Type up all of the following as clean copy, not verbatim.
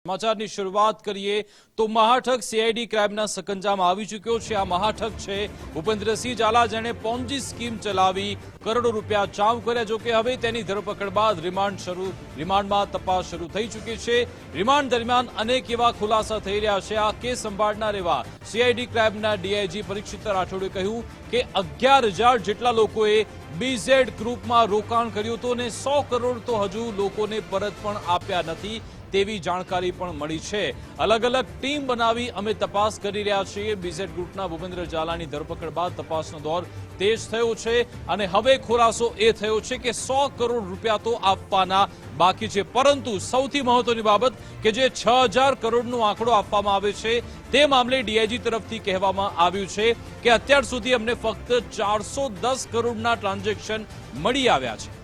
समाचार की शुरुआत करिए तो महाठग सीआईडी क्राइमना सकंजामां आवी चूक्यो छे। आ महाठग छे भूपेन्द्रसिंह झाला, जेने पोंजी स्कीम चलावी करोड़ों रूपिया चाव कर्या। जो कि हवे तेनी धरपकड़ बाद रिमांडमां तपास शरू थई चूकी छे। रिमांड दरमियान अनेक एवा खुलासा थई रह्या छे। आ केस संभाळनार एवा सीआईडी क्राइमना डीआईजी परीक्षित राठौड़े कह्युं के 11,000 जेटला लोकोए बीजेड ग्रुपमां रोकाण कर्युं हतुं ने 100 करोड़ तो हजू लोकोने परत पण आप्या नथी तेवी जानकारी पण मળી છે। अलग अलग टीम बनावी अमे तपास करी રહ્યા છીએ। બીઝેડ ગ્રુપના ભૂપેન્દ્ર ઝાલાની ધરપકડ બાદ તપાસનો દોર તેજ થયો છે અને હવે ખુલાસો એ થયો છે કે 100 કરોડ રૂપિયા તો આપવાના બાકી છે। પરંતુ સૌથી મહત્વની બાબત કે જે 6,000 કરોડનો આંકડો આપવામાં આવે છે તે મામલે ડીઆઈજી તરફથી કહેવામાં આવ્યું છે કે અત્યાર સુધી અમને ફક્ત 410 કરોડના ટ્રાન્ઝેક્શન મળી આવ્યા છે।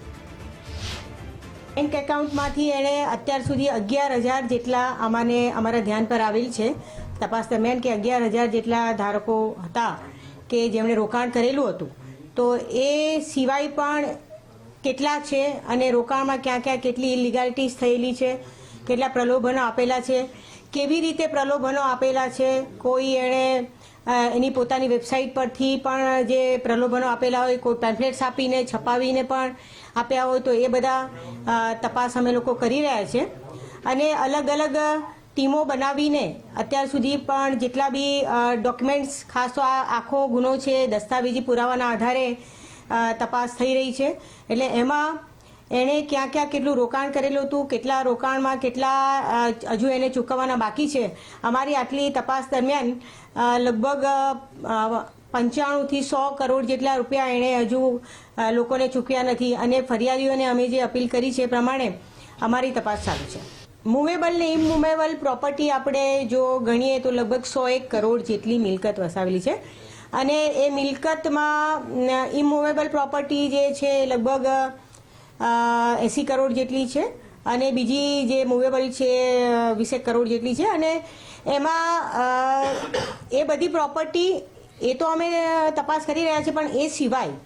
बैंक एकाउंट में एने अत्यार सुधी 11,000 जेटला अमाने अमारा ध्यान पर आवेल छे तपास दरमियान के 11,000 जेटला धारको हता के जेमणे रोकाण करेलुं हतुं। तो ए सिवाय पण केटला छे अने रोकाणमां क्यां क्यां केटली इलीगालिटीज थयेली छे, केटला प्रलोभनो आपेला छे, केवी रीते प्रलोभनो आपेला छे, कोई एणे एनी पोतानी वेबसाइट परथी पण जे प्रलोभनो आपेला होय, कोई पेम्फलेट्स आपीने छपावीने पण आप्या होय, तो ए बधा तपास अमे लोको करी रह्या छे। अने अलग अलग टीमो बनावीने अत्यार सुधी पण जेटला बी डॉक्युमेंट्स, खास तो आ आखो गुनो छे दस्तावेजी पुरावाना आधारे तपास थई रही छे। एटले एमां एणे क्यां क्यां केटલું રોકાણ કરેલું હતું, કેટલા રોકાણમાં કેટલા હજુ એને ચૂકવવાના બાકી છે। અમારી આટલી તપાસ દરમિયાન લગભગ 95 થી 100 કરોડ જેટલા રૂપિયા એણે હજુ લોકોને ચૂકવ્યા નથી અને ફરિયાદીઓને અમે જે અપીલ કરી છે પ્રમાણે અમારી તપાસ ચાલુ છે। મૂવેબલ ને ઇમૂવેબલ પ્રોપર્ટી આપણે જો ગણીએ તો લગભગ 101 કરોડ જેટલી મિલકત વસાવેલી છે અને એ મિલકતમાં ઇમૂવેબલ પ્રોપર્ટી જે છે લગભગ 80 કરોડ જેટલી છે અને બીજી જે મૂવેબલ છે 20 કરોડ જેટલી છે અને એમાં એ બધી પ્રોપર્ટી એ તો અમે તપાસ કરી રહ્યા છીએ પણ એ સિવાય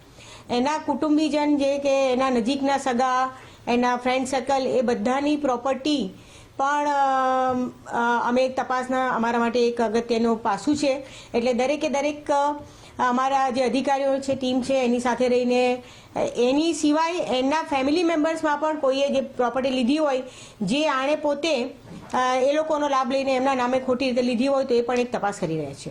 એના કુટુંબીજન જે કે એના નજીકના સગા, એના ફ્રેન્ડ સર્કલ, એ બધાની પ્રોપર્ટી પણ અમે તપાસના અમારા માટે એક અગત્યનું પાસું છે। એટલે દરેકે દરેક અમારા જે અધિકારીઓ છે, ટીમ છે, એની સાથે રહીને એની સિવાય એના ફેમિલી મેમ્બર્સમાં પણ કોઈએ જે પ્રોપર્ટી લીધી હોય, જે આણે પોતે એ લોકોનો લાભ લઈને એમના નામે ખોટી રીતે લીધી હોય, તો એ પણ એક તપાસ કરી રહ્યા છે।